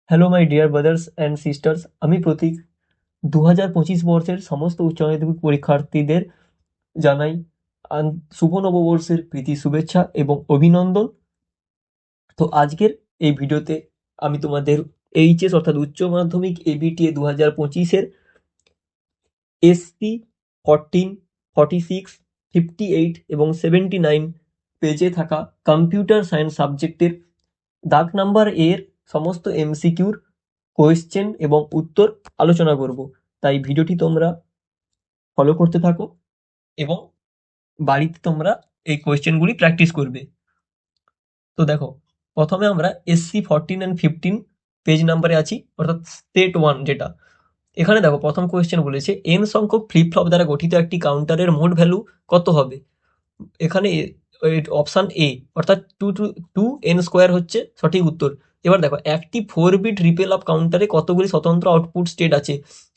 Hello my dear brothers and sisters, আমি প্রতীক। 2025 বর্ষের সমস্ত উচ্চ মাধ্যমিক পরীক্ষার্থীদের জানাই শুভ নববর্ষের প্রীতি শুভেচ্ছা এবং অভিনন্দন। তো আজকের এই ভিডিওতে আমি তোমাদের এইচএস অর্থাৎ উচ্চ মাধ্যমিক এবিটিএ 2025-এর এসসি 14, 46, 58 এবং 79 পেজে থাকা কম্পিউটার সায়েন্স সাবজেক্টের দাগ নাম্বার এর সমস্ত এমসিকিউর কোয়েশ্চেন এবং উত্তর আলোচনা করব। তাই ভিডিওটি তোমরা ফলো করতে থাকো এবং বাড়িতে তোমরা এই কোয়েশ্চেনগুলি প্র্যাকটিস করবে। তো দেখো, প্রথমে আমরা এসসি 14 অ্যান্ড 15 পেজ নাম্বারে আছি, অর্থাৎ স্টেট 1 যেটা। এখানে দেখো, প্রথম কোয়েশ্চেন বলেছে এন সংখ্যক ফ্লিপ ফ্লপ দ্বারা গঠিত একটি কাউন্টারের মোট ভ্যালু কত হবে। এখানে অপশান এ অর্থাৎ টু এন স্কোয়ার হচ্ছে সঠিক উত্তর। এবার দেখো, একটি 4 বিট রিপেল আপ কাউন্টারে কতগুলি স্বতন্ত্র আউটপুট স্টেট আছে।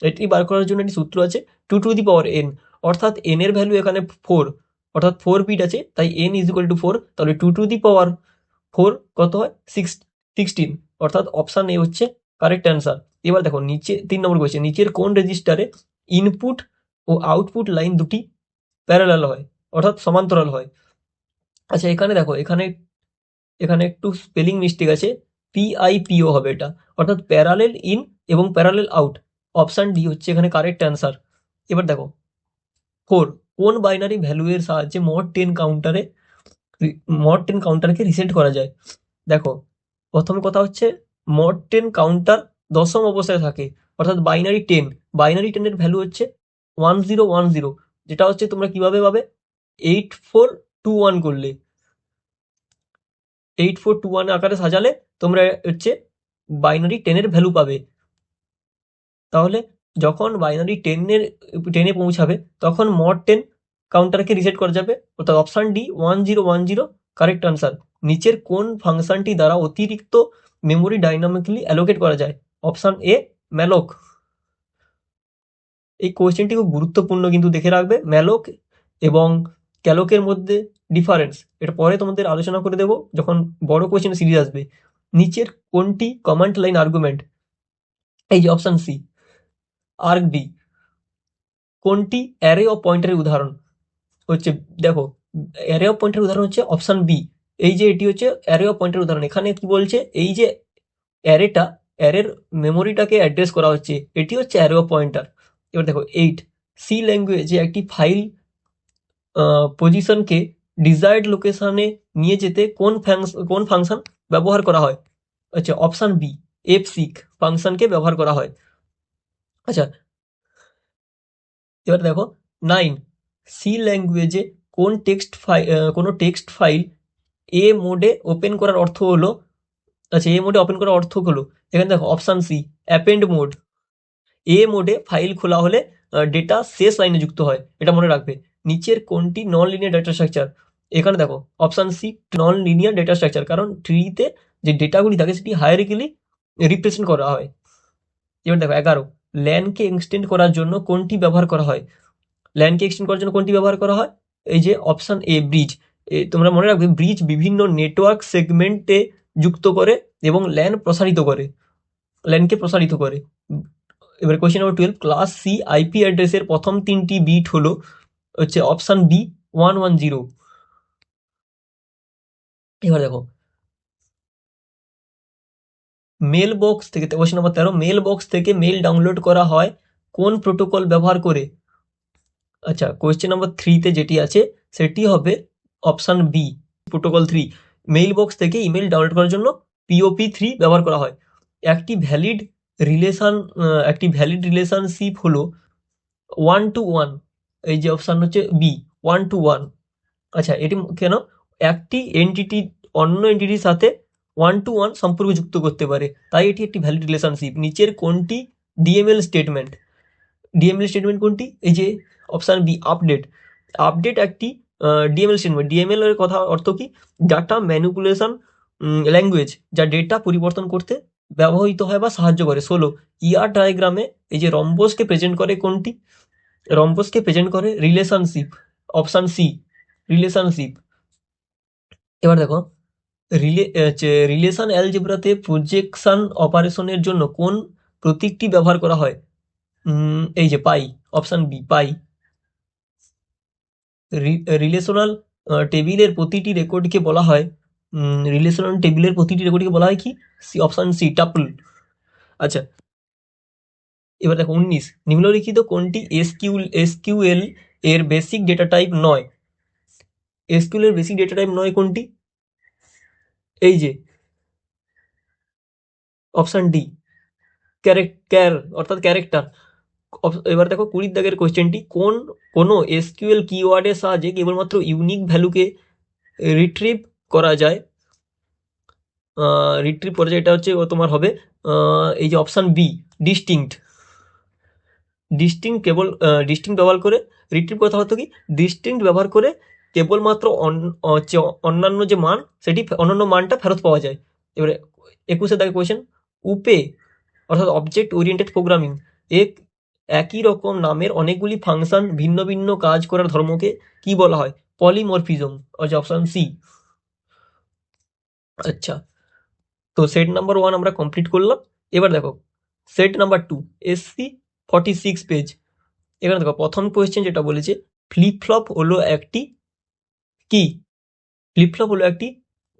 এটি বার করার জন্য একটি সূত্র আছে 2 টু দি পাওয়ার n, অর্থাৎ n এর ভ্যালু এখানে 4, অর্থাৎ 4 বিট আছে, তাই n ইজ ইকুয়াল টু 4। তাহলে 2 টু দি পাওয়ার 4 কত হয় 16, অর্থাৎ অপশান এ হচ্ছে কারেক্ট অ্যান্সার। এবার দেখো নিচে 3 নম্বর কোয়েশ্চেন, নিচের কোন রেজিস্টারে ইনপুট ও আউটপুট লাইন দুটি প্যারালাল হয়, অর্থাৎ সমান্তরাল হয়। আচ্ছা, এখানে দেখো, এখানে এখানে একটু স্পেলিং মিস্টেক আছে, পিআইপিও হবে এটা, অর্থাৎ প্যারালেল ইন এবং প্যারালেল আউট। অপশান ডি হচ্ছে এখানে কারেক্ট অ্যান্সার। এবার দেখো 4, কোন বাইনারি ভ্যালু এর সাহায্যে মড 10 কাউন্টারকে রিসেট করা যায়। দেখো, প্রথম কথা হচ্ছে মড 10 কাউন্টার দশম অবস্থায় থাকে, অর্থাৎ বাইনারি 10 এর ভ্যালু হচ্ছে 1010, যেটা হচ্ছে তোমরা কিভাবে পাবে 8421 করলে, 8421 আকারে সাজালে তোমরা হচ্ছে বাইনারি 10 এর ভ্যালু পাবে। তাহলে যখন বাইনারি 10-এ পৌঁছাবে তখন মড 10 কাউন্টারকে রিসেট করা যাবে, অর্থাৎ অপশান ডি 1010 কারেক্ট আনসার। নিচের কোন ফাংশনটি দ্বারা অতিরিক্ত মেমোরি ডাইনামিক্যালি অ্যালোকেট করা যায়। Option A malloc. এই কোয়েশ্চেনটি খুব গুরুত্বপূর্ণ, কিন্তু দেখে রাখবে ম্যালোক এবং ক্যালোকের মধ্যে ডিফারেন্স, এটা পরে তোমাদের আলোচনা করে দেবো যখন বড় কোয়েশ্চেন সিরিজ আসবে। নিচের কোনটি কমান্ড লাইন আর্গুমেন্ট। এই যে অপশান সি। আর্ক বি কোনটি অ্যারে অফ পয়েন্টারের উদাহরণ হচ্ছে। দেখো, অ্যারে অফ পয়েন্টারের উদাহরণ হচ্ছে অপশান বি। এই যে এটি হচ্ছে অ্যারে অফ পয়েন্টারের উদাহরণ। এখানে কি বলছে, এই যে অ্যারের মেমোরিটাকে অ্যাড্রেস করা হচ্ছে, এটি হচ্ছে অ্যারে অফ পয়েন্টার। এবার দেখো 8, সি ল্যাঙ্গুয়েজে একটি ফাইল পজিশনকে ডিজায়ার্ড লোকেশনে নিয়ে যেতে কোন ফাংশন ব্যবহার করা হয়। আচ্ছা, অপশান বি fseek ফাংশনকে ব্যবহার করা হয়। আচ্ছা, এবার দেখো 9, সি ল্যাঙ্গুয়েজে কোনো টেক্সট ফাইল এ মোডে ওপেন করার অর্থ হলো। আচ্ছা, এ মোডে ওপেন করার অর্থ হলো, এখানে দেখো অপশান সি অ্যাপেন্ড মোড। এ মোডে ফাইল খোলা হলে ডেটা শেষ লাইনে যুক্ত হয়, এটা মনে রাখবে। নিচের কোনটি নন লিনিয়ার ডেটা স্ট্রাকচার। এখানে দেখো option C non linear data structure, কারণ ট্রিতে যে ডেটাগুলি থাকে সেটি হায়ারার্কিক্যালি রিপ্রেজেন্ট করা হয়। এবার দেখো 11, ল্যানকে এক্সটেন্ড করার জন্য কোনটি ব্যবহার করা হয়। ল্যানকে এক্সটেন্ড করার জন্য কোনটি ব্যবহার করা হয়। এই যে অপশান এ ব্রিজ। তোমরা মনে রাখবে ব্রিজ বিভিন্ন নেটওয়ার্ক সেগমেন্টে যুক্ত করে এবং ল্যানকে প্রসারিত করে। এবার question number 12, class C IP অ্যাড্রেসের প্রথম 3টি বিট হলো হচ্ছে অপশান বি 110। এবার দেখো মেল বক্স থেকে, কোয়েশ্চেন নম্বর 13, মেল বক্স থেকে মেল ডাউনলোড করা হয় কোন প্রোটোকল ব্যবহার করে। আচ্ছা, কোয়েশ্চেন নম্বর 3-তে যেটি আছে সেটি হবে option B protocol 3। Mail box থেকে ইমেল ডাউনলোড করার জন্য POP3 ব্যবহার করা হয়। একটি ভ্যালিড রিলেশনশিপ হলো 1 to 1। এই যে অপশান হচ্ছে বি 1 to 1। আচ্ছা, এটি কেন, একটি এন্টিটি অন্য এন্টিটির সাথে 1 to 1 সম্পর্ক যুক্ত করতে পারে, তাই এটি একটি ভ্যালিড রিলেশনশিপ। নিচের কোনটি ডিএমএল স্টেটমেন্ট। ডিএমএল স্টেটমেন্ট কোনটি, এই যে অপশান বি আপডেট একটি ডিএমএল স্টেটমেন্ট। ডিএমএল এর কথা অর্থ কি, ডাটা ম্যানিপুলেশন ল্যাঙ্গুয়েজ, যা ডেটা পরিবর্তন করতে ব্যবহৃত হয় বা সাহায্য করে। 16, ডায়াগ্রামে এই যে রম্বসকে প্রেজেন্ট করে কোনটি। রম্বসকে প্রেজেন্ট করে রিলেশনশিপ, অপশান সি রিলেশনশিপ। এবার দেখো রিলেশন অ্যালজেব্রাতে প্রজেকশন অপারেশনের জন্য কোন প্রতীকটি ব্যবহার করা হয়? এই যে পাই, অপশন বি পাই। রিলেশনাল টেবিলের প্রতিটি রেকর্ডকে বলা হয় কি? Option C tuple. আচ্ছা, এবার দেখো 19, নিম্নলিখিত কোনটি এসকিউএল এর বেসিক ডেটা টাইপ নয়? এসকিউএল এর বেসিক ডেটা টাইপ নয় কোনটি? এই যে অপশন ডি অর্থাৎ ক্যারেক্টার। এবার দেখো 20 দাগের কোয়েশ্চেনটি, কোনো এসকিউএল কিওয়ার্ডের সাহায্যে কেবলমাত্র ইউনিক ভ্যালুকে রিট্রিভ করা যায়। এটা হচ্ছে তোমার হবে এই যে অপশন বি ডিস্টিংক্ট। ডিস্টিংক্ট ব্যবহার করে রিট্রিভ কথা হতো কি, ডিস্টিংক্ট ব্যবহার করে কেবলমাত্র অন্যান্য যে মান অন্যান্য মানটা ফেরত পাওয়া যায়। এবারে 21 দাগের কোয়েশ্চেন, উপে অর্থাৎ অবজেক্ট ওরিয়েন্টেড প্রোগ্রামিং একই রকম নামের অনেকগুলি ফাংশন ভিন্ন ভিন্ন কাজ করার ধর্মকে কি বলা হয়? Polymorphism, option C. আচ্ছা, তো সেট নাম্বার 1 আমরা কমপ্লিট করলাম। এবার দেখো সেট নাম্বার 2, SC 46 পেজ। এখানে দেখো প্রথম কোয়েশ্চেন যেটা বলেছে, ফ্লিপ ফ্লপ হলো একটি কি? ফ্লিপ ফ্লপ হলো একটি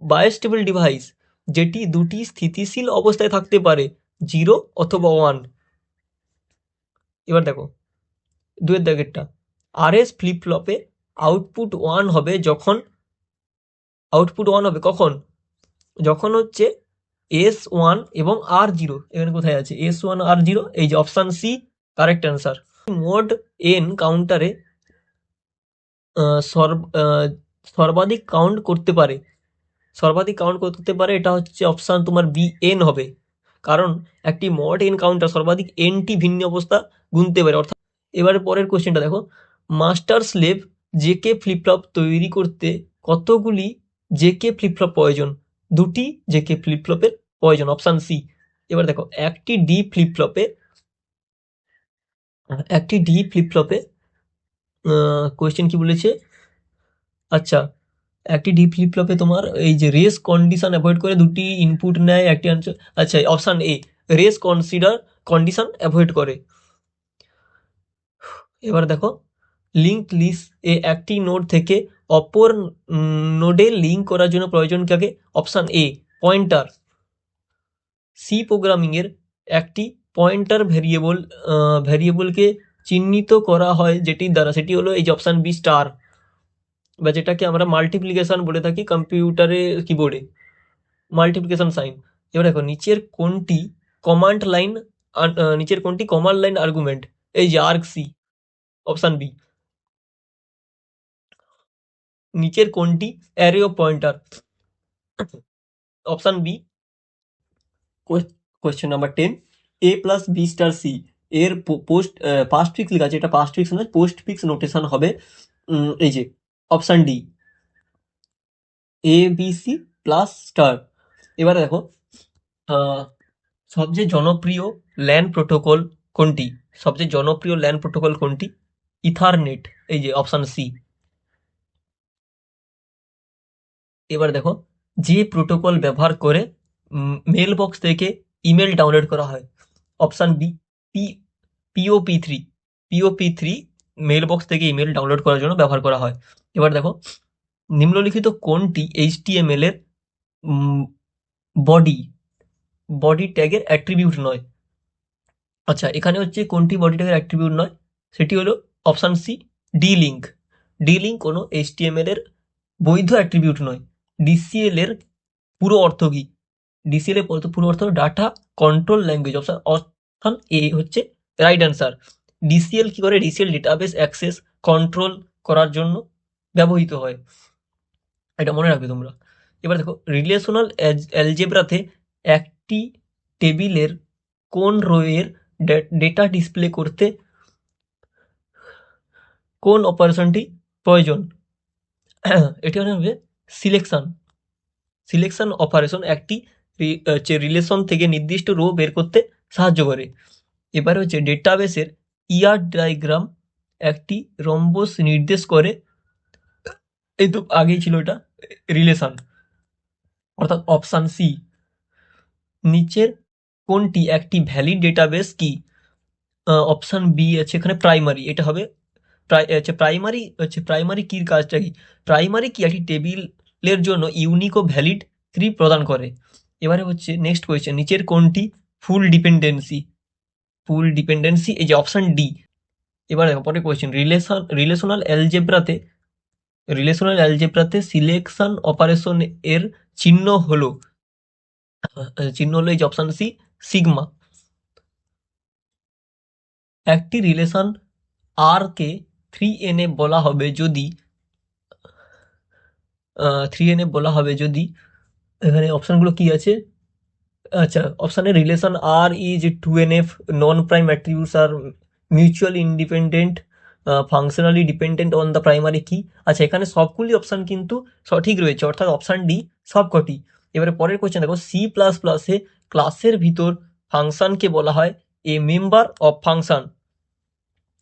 বায়োস্টেবল ডিভাইস যেটি দুটি স্থিতিশীল অবস্থায় থাকতে পারে, 0 অথবা 1। এবার দেখো 2 দাগেরটা, RS ফ্লিপ ফ্লপে আউটপুট 1 হবে কখন? যখন হচ্ছে S1 এবং R0। এখানে কোথায় আছে S1 R0? এই যে option C correct answer. Mode n কাউন্টারে সর্বাধিক কাউন্ট করতে পারে এটা হচ্ছে অপশন তোমার বি এন হবে, কারণ একটি মড এন কাউন্টার সর্বাধিক এনটি ভিন্ন অবস্থা গুনতে পারে। অর্থাৎ এবারে পরের কোশ্চেনটা দেখো, master slave JK flip flop তৈরি করতে কতগুলি জেকে ফ্লিপ ফ্লপ প্রয়োজন? 2টি জেকে ফ্লিপ ফ্লপের প্রয়োজন, অপশন সি। এবার দেখো একটি ডি ফ্লিপ ফ্লপে কোয়েশ্চেন কি বলেছে? আচ্ছা, একটি ডি ফ্লিপ ফ্লপে তোমার এই যে রেস কন্ডিশন অ্যাভয়েড করে 2টি ইনপুট নেয়, একটি আনসার। আচ্ছা, option a race condition avoid করে। এবার দেখো লিঙ্কড লিস্ট এ একটি নোড থেকে অপর নোডে লিঙ্ক করার জন্য প্রয়োজন কাকে? Option A pointer. C programming এর একটি পয়েন্টার ভ্যারিয়েবলকে চিহ্নিত করা হয় যেটির দ্বারা, সেটি হলো এই যে অপশন বি স্টার, বা যেটাকে আমরা মাল্টিপ্লিকেশন বলে থাকি কম্পিউটারে কিবোর্ডে, মাল্টিপ্লিকেশন সাইন। এবার দেখো নিচের কোনটি কমান্ড লাইন আর্গুমেন্ট? এই যে আর্গসি, অপশন বি। নিচের কোনটি array of pointer? Option B. Question number 10, a plus B star C এর পাস্ট ফিক্স লেখা আছে, এটা পাস্ট ফিক্স নয়, পোস্ট ফিক্স নোটেশন হবে এই যে option D A B C plus star. এবারে দেখো সবচেয়ে জনপ্রিয় ল্যান প্রোটোকল কোনটি? ইথারনেট, এই যে অপশন সি। এবার দেখো যে প্রোটোকল ব্যবহার করে মেল বক্স থেকে ইমেল ডাউনলোড করা হয়? Option B POP3 mail box থেকে ইমেল ডাউনলোড করার জন্য ব্যবহার করা হয়। এবার দেখো নিম্নলিখিত কোনটি HTML এর বডি ট্যাগের অ্যাট্রিবিউট নয়? আচ্ছা, এখানে হচ্ছে কোনটি বডি ট্যাগের অ্যাট্রিবিউট নয়, সেটি হলো অপশন সি ডি লিঙ্ক। কোনো HTML এর বৈধ অ্যাট্রিবিউট নয়। DCL এর পুরো অর্থ কি? DCL এর পুরো অর্থ data control language, option A হচ্ছে রাইট অ্যান্সার। DCL কি করে? DCL ডেটাবেস অ্যাক্সেস কন্ট্রোল করার জন্য ব্যবহৃত হয়, এটা মনে রাখবে তোমরা। এবার দেখো রিলেশনাল অ্যালজেব্রাতে একটি টেবিলের কোন রোয়ের ডেটা ডিসপ্লে করতে কোন অপারেশনটি প্রয়োজন? এটি হবে সিলেকশন অপারেশন একটি রিলেশন থেকে নির্দিষ্ট রো বের করতে সাহায্য করে। এবারে হচ্ছে ডেটাবেসের ডায়াগ্রাম একটি রম্বস নির্দেশ করে। এই তো আগেই ছিল এটা রিলেশন। অর্থাৎ অপশান সি। নিচের কোনটি একটি ভ্যালিড ডেটাবেস কি? অপশান বি আছে এখানে প্রাইমারি, এটা হবে প্রাইমারি কির কাজটা কি? প্রাইমারি কি একটি টেবিলের জন্য ইউনিক ও ভ্যালিড কী প্রদান করে। এবারে হচ্ছে নেক্সট কোয়েশ্চেন, নিচের কোনটি ফুল ডিপেন্ডেন্সি, এই যে অপশান ডি। এবার দেখো পরের কোয়েশ্চেন, রিলেশনাল অ্যালজেব্রাতে সিলেকশন অপারেশন এর চিহ্ন হলো এই যে অপশান সি, সিগমা। একটি রিলেশন আর কে 3n এ বলা হবে যদি 3n এ বলা হবে যদি এখানে অপশনগুলো কি আছে? আচ্ছা, অপশানে relation R is 2NF, non prime attributes are mutually independent, functionally dependent on the primary key. আচ্ছা, এখানে সবগুলি অপশান কিন্তু সঠিক রয়েছে, অর্থাৎ অপশান ডি সবকটি। এবারে পরের কোয়েশ্চেন দেখো, সি প্লাস প্লাসে ক্লাসের ভিতর ফাংশনকে বলা হয় এ মেম্বার অফ ফাংশন।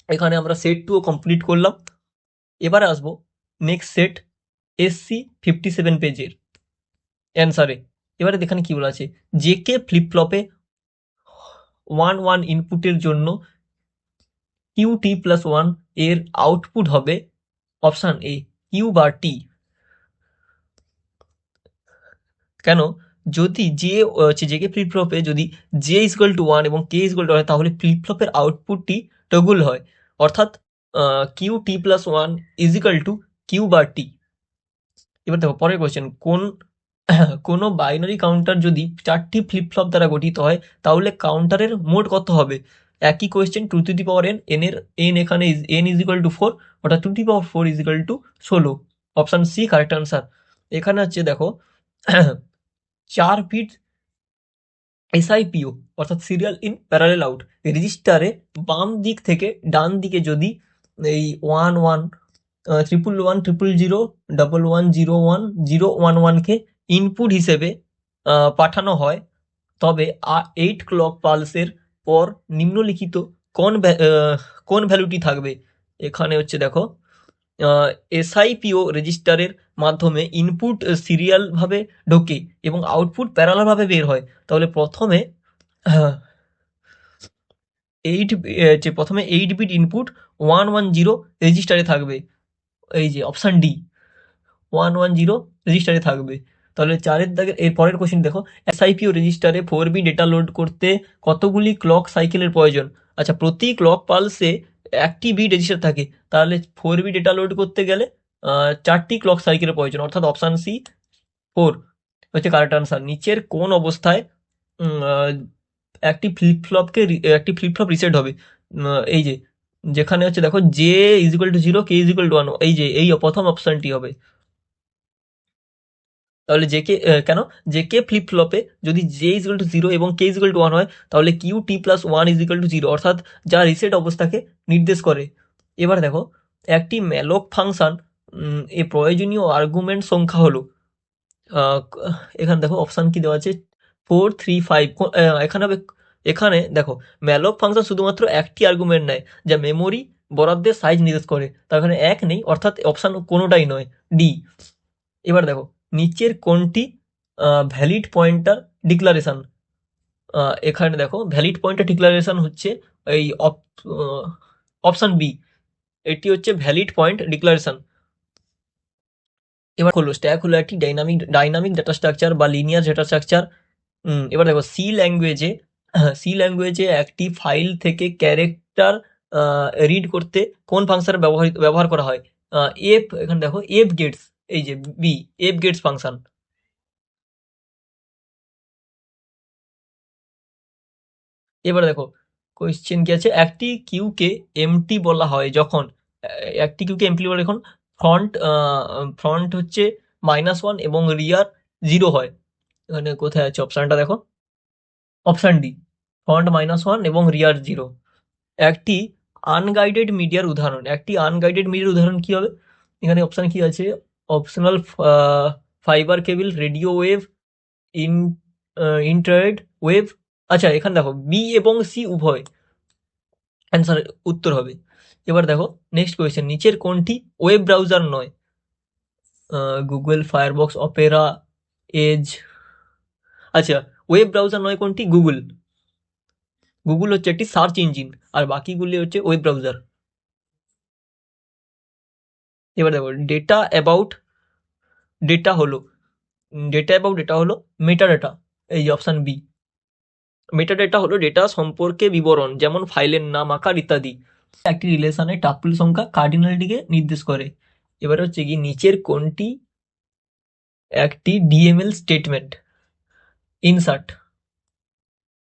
এখানে আমরা সেট 2 কমপ্লিট করলাম। এবারে আসবো নেক্সট সেট SC 57 পেজের অ্যান্সারে। এবারে এখানে কি বলা আছে, জেকে ফ্লিপ ফ্লপে 1 ইনপুটের জন্য QT+1 এর আউটপুট হবে অপশান এ কিউ বা টি। কেন? যদি জেকে ফ্লিপ ফ্লপে যদি জে ইকুয়াল টু 1 এবং কে ইকুয়াল টু হয়, তাহলে ফ্লিপ ফ্লপের আউটপুটটি টগল হয়, অর্থাৎ QT+1 is equal two Q বা টি। এবার দেখো পরের কোয়েশ্চেন, কোনো বাইনারি কাউন্টার যদি 4টি ফ্লিপ ফ্লপ দ্বারা গঠিত হয়, তাহলে কাউন্টারের মোট কত হবে? একই কোয়েশ্চেন, 2n, n এখানে n ইজ ইকুয়াল টু 4, অর্থাৎ 2 is equal to 16। Option C correct answer. এখানে হচ্ছে দেখো 4 বিট SIPO অর্থাৎ সিরিয়াল ইন প্যারালেল আউট রেজিস্টারে বাম দিক থেকে ডান দিকে যদি এই 11 111 000 1101 কে ইনপুট হিসেবে পাঠানো হয়, তবে 8 ক্লক পালসের পর নিম্নলিখিত কোন ভ্যালুটি থাকবে? এখানে হচ্ছে দেখো SIPO রেজিস্টারের মাধ্যমে ইনপুট সিরিয়ালভাবে ঢোকে এবং আউটপুট প্যারালালভাবে বের হয়, তাহলে প্রথমে 8 বিট ইনপুট 110 রেজিস্টারে থাকবে, এই যে অপশান ডি 110 রেজিস্টারে থাকবে। তাহলে 4 দাগের এর পরের কোশ্চেন দেখো, SIPO রেজিস্টারে 4 বিট ডেটা লোড করতে কতগুলি ক্লক সাইকেলের প্রয়োজন? আচ্ছা, প্রতি ক্লক পালসে 1টি বিট রেজিস্টার থাকে, তাহলে 4 বিট ডেটা লোড করতে গেলে 4টি ক্লক সাইকেলের প্রয়োজন, অর্থাৎ অপশান সি 4 হচ্ছে কারেক্ট আনসার। নিচের কোন অবস্থায় একটি ফ্লিপ ফ্লপ রিসেট হবে? এই যে যেখানে হচ্ছে দেখো J is equal two 0, K is equal two 1, এই প্রথম অপশানটি হবে। তাহলে কেন জেকে ফ্লিপ ফ্লপে যদি জে ইজ ইকুয়াল টু 0 এবং কে ইজ ইকুয়াল টু 1 হয়, তাহলে QT+1 ইজ ইকুয়াল টু 0, অর্থাৎ যা রিসেট অবস্থাকে নির্দেশ করে। এবার দেখো একটি ম্যালোক ফাংশন এ প্রয়োজনীয় আর্গুমেন্ট সংখ্যা হলো, এখানে দেখো অপশান কি দেওয়া আছে 4 3 5। এখানে দেখো ম্যালোক ফাংশন শুধুমাত্র একটি আর্গুমেন্ট নেয়, যা মেমোরি বরাদ্দের সাইজ নির্দেশ করে, তার এখানে 1 নেই, অর্থাৎ অপশান কোনোটাই নয়, ডি। এবার দেখো নিচের কোনটি ভ্যালিড পয়েন্টার ডিক্লারেশন? এখানে দেখো ভ্যালিড পয়েন্টার ডিক্লারেশন হচ্ছে এই অপশান বি, এটি হচ্ছে ভ্যালিড পয়েন্ট ডিক্লারেশন। এবার হলো স্ট্যাক হলো একটি ডাইনামিক ডেটা স্ট্রাকচার বা লিনিয়ার ডেটা স্ট্রাকচার। এবার দেখো সি ল্যাঙ্গুয়েজে একটি ফাইল থেকে ক্যারেক্টার রিড করতে কোন ফাংশন ব্যবহার করা হয়? এখানে দেখো এফ গেটস, এই যে বি, এফ গেটস ফাংশন। এবার দেখো কোয়েশ্চেন কি আছে, একটি কিউকে এমটি বলা হয় যখন ফ্রন্ট হচ্ছে -1 এবং রিয়ার 0 হয়। এখানে কোথায় আছে অপশানটা দেখো, অপশান ডি, ফ্রন্ট -1 এবং রিয়ার 0। একটি আনগাইডেড মিডিয়ার উদাহরণ কি হবে? এখানে অপশান কি আছে, optional fibre cable, radio wave, internet wave. আচ্ছা, এখানে দেখো বি এবং সি উভয় অ্যান্সার উত্তর হবে। এবার দেখো নেক্সট কোয়েশ্চেন, নিচের কোনটি ওয়েব ব্রাউজার নয়? গুগল, ফায়ারবক্স, অপেরা, এজ, আচ্ছা, ওয়েব ব্রাউজার নয় কোনটি? গুগল। গুগল হচ্ছে একটি সার্চ ইঞ্জিন, আর বাকিগুলি হচ্ছে ওয়েব ব্রাউজার। এবার দেখো ডেটা হলো ডেটা হলো মেটাডেটা, এই যে অপশন বি। মেটাডেটা হলো ডেটা সম্পর্কে বিবরণ, যেমন ফাইলের নাম, আকার ইত্যাদি। একটি রিলেশনে টাপল সংখ্যা কার্ডিনালটিকে নির্দেশ করে। এবার হচ্ছে কি, নিচের কোনটি একটি DML statement? Insert,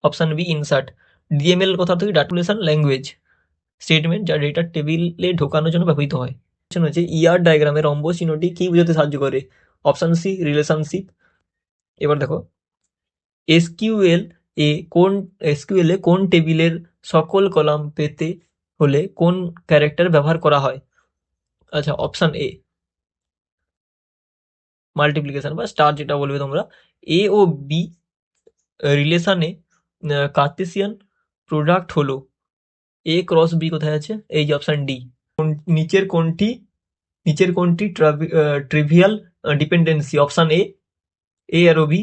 option B insert. DML কথা থেকে ডাটামেশন ল্যাঙ্গুয়েজ স্টেটমেন্ট, যা ডেটা টেবিলে ঢোকানোর জন্য ব্যবহৃত হয়। হচ্ছে ইআর ডায়াগ্রামের রম্বস চিহ্নটি কি বোঝাতে সাহায্য করে? Option C relationship. এবার দেখো, এসকিউএল এ কোন টেবিলের সকল কলাম পেতে হলে কোন ক্যারেক্টার ব্যবহার করা হয়? আচ্ছা, অপশন এ মাল্টিপ্লিকেশন বা স্টার যেটা বলবে তোমরা। এ ও বি রিলেশনে কার্তেশিয়ান প্রোডাক্ট হলো এ ক্রস বি কোথায় আছে? এই যে অপশন ডি। নিচের কোনটি ট্রিভিয়াল ডিপেন্ডেন্সি? অপশন এ আর বি।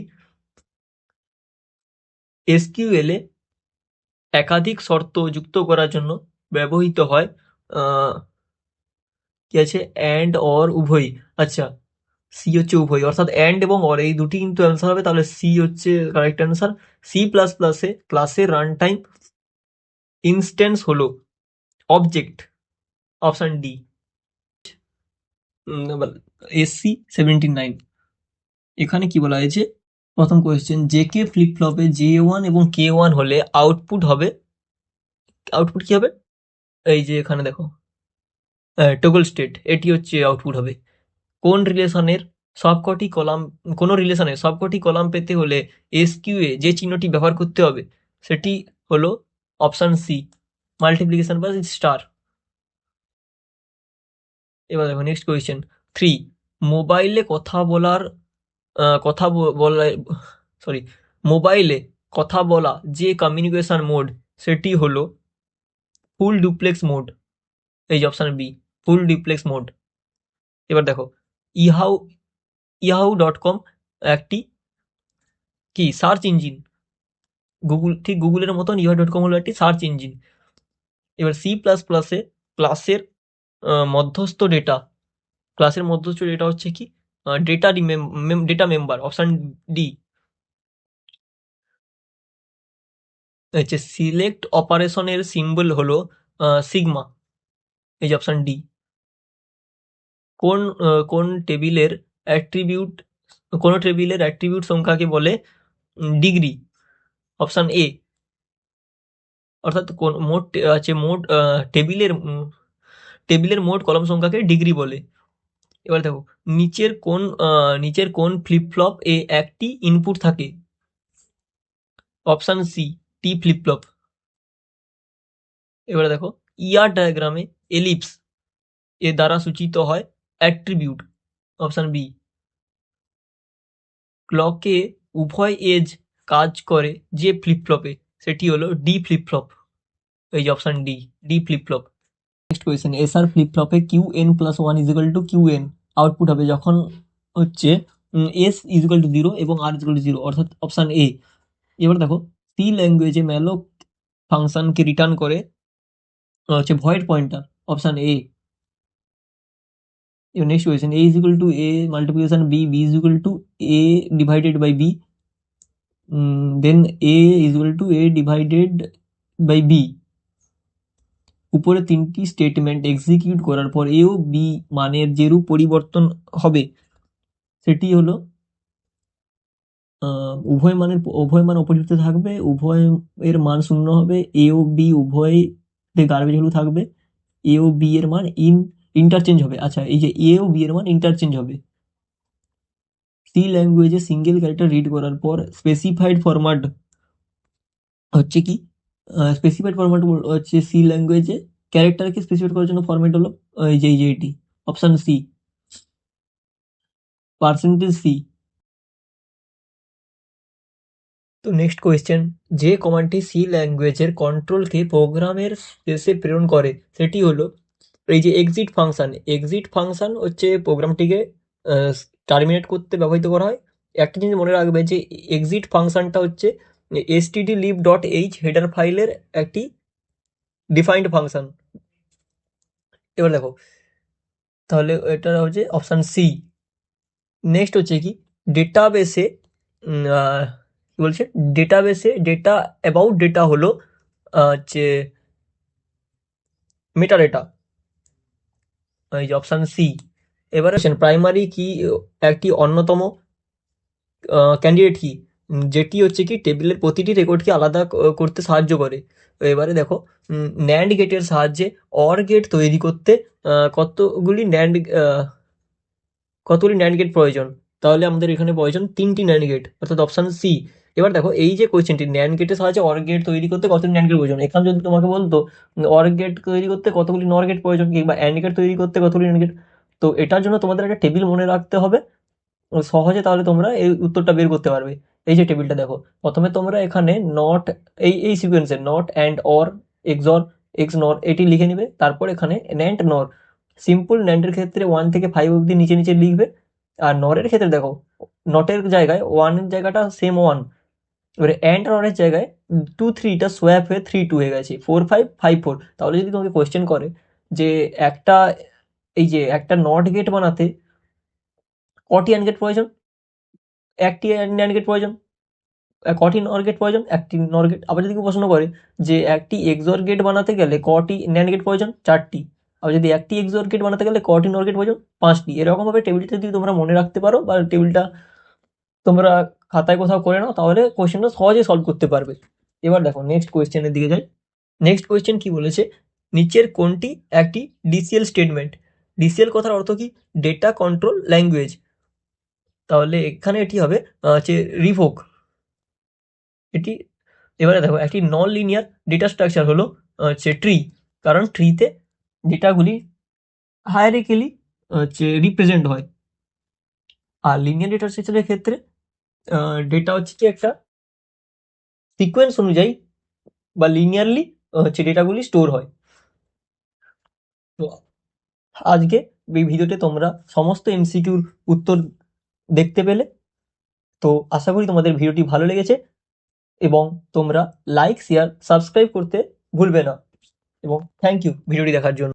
এসকিউএল এ একাধিক শর্ত যুক্ত করার জন্য ব্যবহৃত হয় কি আছে? অ্যান্ড, অর, উভয়ই। আচ্ছা, সি হচ্ছে উভয়, অর্থাৎ অ্যান্ড এবং অর এই দুটি কিন্তু অ্যান্সার হবে, তাহলে সি হচ্ছে কারেক্ট অ্যান্সার। সি প্লাস প্লাসে ক্লাসের রান টাইম ইনস্ট্যান্স হলো অবজেক্ট, অপশন ডি। এসসি 79। এখানে কি বলা হয়েছে? প্রথম কোয়েশ্চেন, জে কে ফ্লিপ ফ্লপে J1 এবং K1 হলে আউটপুট কি হবে? এই যে এখানে দেখো টগল স্টেট, এটি হচ্ছে আউটপুট হবে। কোন রিলেশনের সবকটি কলাম পেতে হলে এসকিউএ যে চিহ্নটি ব্যবহার করতে হবে সেটি হলো অপশন সি মাল্টিপ্লিকেশন বা স্টার। এবার দেখো নেক্সট কোয়েশ্চেন 3। মোবাইলে কথা বলার কথা বলা সরি মোবাইলে কথা বলা যে কমিউনিকেশন মোড সেটি হলো ফুল ডুপ্লেক্স মোড, এই যে option B full duplex mode. এবার দেখো, ইহাউ ইয়াহু.com একটি কি সার্চ ইঞ্জিন? গুগলের মতন ইয়াহু.com হলো একটি সার্চ ইঞ্জিন। এবার সি প্লাস প্লাসে ক্লাসের মধ্যস্থ ডেটা হচ্ছে কি? Data member, option D. হচ্ছে সিলেক্ট অপারেশনের সিম্বল হলো সিগমা, এই যে অপশন ডি। কোন টেবিলের অ্যাট্রিবিউট কোন টেবিলের অ্যাট্রিবিউট সংখ্যাকে বলে ডিগ্রি? Option A. অর্থাৎ কোন টেবিলের মোট কলাম সংখ্যাকে ডিগ্রি বলে। এবার দেখো, নিচের কোন ফ্লিপ ফ্লপ এ একটি ইনপুট থাকে? Option C T flip flop. এবারে দেখো, ইআর ডায়াগ্রামে এলিপস এর দ্বারা সূচিত হয় অ্যাট্রিবিউট, অপশন বি। ক্লকে উভয় এজ কাজ করে যে ফ্লিপ ফ্লপে সেটি হলো ডি ফ্লিপ ফ্লপ, এই যে option D flip flop. Next question, SR flip ফ্লপে Qn+1 = Qn আউটপুট হবে যখন হচ্ছে S = 0 এবং R = 0, অর্থাৎ অপশন এ। এবার দেখো, সি ল্যাঙ্গুয়েজে ম্যালোক ফাংশনকে রিটার্ন করে হচ্ছে void pointer, option A. Next question, A = A multiplication B = A divided by B, then A = A divided by B। উপরে তিনটি স্টেটমেন্ট এক্সিকিউট করার পর এ ও বি মানের যেরূপ পরিবর্তন হবে সেটি হলো উভয় মান অপরিবর্তিত থাকবে, উভয়ের মান 0 হবে, এ ও বি উভয়তে গার্বেজ ভ্যালু থাকবে, এ ও বি এর মান ইন্টারচেঞ্জ হবে। আচ্ছা, এই যে এ ও বি এর মান ইন্টারচেঞ্জ হবে। সি ল্যাঙ্গুয়েজে সিঙ্গেল ক্যারেক্টার রিড করার পর স্পেসিফাইড ফরম্যাট হচ্ছে কি? স্পেসিফাইড ফরম্যাট হচ্ছে সি ল্যাঙ্গুয়েজে ক্যারেক্টারকে স্পেসিফাইড করার জন্য ফরম্যাট হলো এই যে এটি, অপশন সি %c। তো নেক্সট কোয়েশ্চেন, যে কমান্ডটি সি ল্যাঙ্গুয়েজের কন্ট্রোলকে প্রোগ্রামের শেষে প্রেরণ করে সেটি হলো এই যে এক্সিট ফাংশন। এক্সিট ফাংশন হচ্ছে প্রোগ্রামটিকে টার্মিনেট করতে ব্যবহৃত করা হয়, একটা জিনিস মনে রাখবে যে এক্সিট ফাংশনটা হচ্ছে stdlib.h হেডার ফাইলের একটি ডিফাইন্ড ফাংশন। এবার দেখো, তাহলে এটা হচ্ছে অপশান সি। নেক্সট হচ্ছে কি, ডেটাবেসে কি বলছে, ডেটাবেসে ডেটা অ্যাবাউট ডেটা হলো হচ্ছে মেটা ডেটা, এই যে অপশান সি। এবারে প্রাইমারি কি একটি অন্যতম ক্যান্ডিডেট কি, যেটি হচ্ছে কি টেবিলের প্রতিটি রেকর্ডকে আলাদা করতে সাহায্য করে। তো এবারে দেখো, ন্যান্ড গেটের সাহায্যে অর গেট তৈরি করতে কতগুলি ন্যান্ড গেট প্রয়োজন? তাহলে আমাদের এখানে প্রয়োজন 3টি ন্যান্ড গেট, অর্থাৎ অপশান সি। এবার দেখো, এই যে কোয়েশ্চেনটি ন্যান্ড গেটের সাহায্যে অর গেট তৈরি করতে কতগুলি ন্যান্ড গেট প্রয়োজন, এখানে যদি তোমাকে বলতো অর গেট তৈরি করতে কতগুলি নর গেট প্রয়োজন কিংবা অ্যান্ড গেট তৈরি করতে কতগুলি ন্যান্ড গেট, তো এটার জন্য তোমাদের একটা টেবিল মনে রাখতে হবে সহজে, তাহলে তোমরা এই উত্তরটা বের করতে পারবে। এই যে টেবিলটা দেখো, প্রথমে তোমরা এখানে নট, এই সিকোয়েন্সে not and or XOR XNOR এটি লিখে নিবে। তারপর এখানে ন্যান্ড নর, সিম্পল ন্যান্ডের ক্ষেত্রে 1 থেকে 5 অবধি নিচে নিচে লিখবে। আর নরের ক্ষেত্রে দেখো, নটের জায়গায় 1 এর জায়গাটা সেম 1, এবারে অ্যান্ড নরের জায়গায় 2 3টা সোয়াপ হয়ে 3 2 হয়ে গেছে, 4 5 5 4। তাহলে যদি তোমাকে কোয়েশ্চেন করে যে একটা, এই যে একটা নট গেট বানাতে কটি অ্যান্ড গেট প্রয়োজন, একটি ন্যান্ড গেট প্রয়োজন। কটি নর গেট প্রয়োজন, একটি নর গেট। আবার যদি কেউ প্রশ্ন করে যে একটি এক্সর গেট বানাতে গেলে কটি ন্যান্ড গেট প্রয়োজন, 4টি। আবার যদি একটি এক্সর গেট বানাতে গেলে কটি নর গেট প্রয়োজন, 5টি। এরকমভাবে টেবিলটা যদি তোমরা মনে রাখতে পারো বা টেবিলটা তোমরা খাতায় কোথাও করে নাও, তাহলে কোয়েশ্চেনটা সহজে সলভ করতে পারবে। এবার দেখো নেক্সট কোয়েশ্চেনের দিকে যাই। নেক্সট কোয়েশ্চেন কি বলেছে, নিচের কোনটি একটি ডিসিএল স্টেটমেন্ট? ডিসিএল কথার অর্থ কি, ডেটা কন্ট্রোল ল্যাঙ্গুয়েজ। তাহলে এখানে এটি হবে হচ্ছে রিভোক এটি। এবারে দেখো, একটি নন লিনিয়ার ডেটা স্ট্রাকচার হলো হচ্ছে ট্রি, কারণ ট্রিতে ডেটাগুলি হায়ারার্কিক্যালি হচ্ছে রিপ্রেজেন্ট হয়। আর লিনিয়ার ডেটা স্ট্রাকচারের ক্ষেত্রে ডেটা হচ্ছে কি একটা সিকোয়েন্স অনুযায়ী বা লিনিয়ারলি হচ্ছে ডেটাগুলি স্টোর হয়। তো আজকে এই ভিডিওতে তোমরা সমস্ত এমসিকিউর উত্তর দেখতে পেলে। তো আশা করি তোমাদের ভিডিওটি ভালো লেগেছে এবং তোমরা লাইক শেয়ার সাবস্ক্রাইব করতে ভুলবে না। এবং থ্যাংক ইউ ভিডিওটি দেখার জন্য।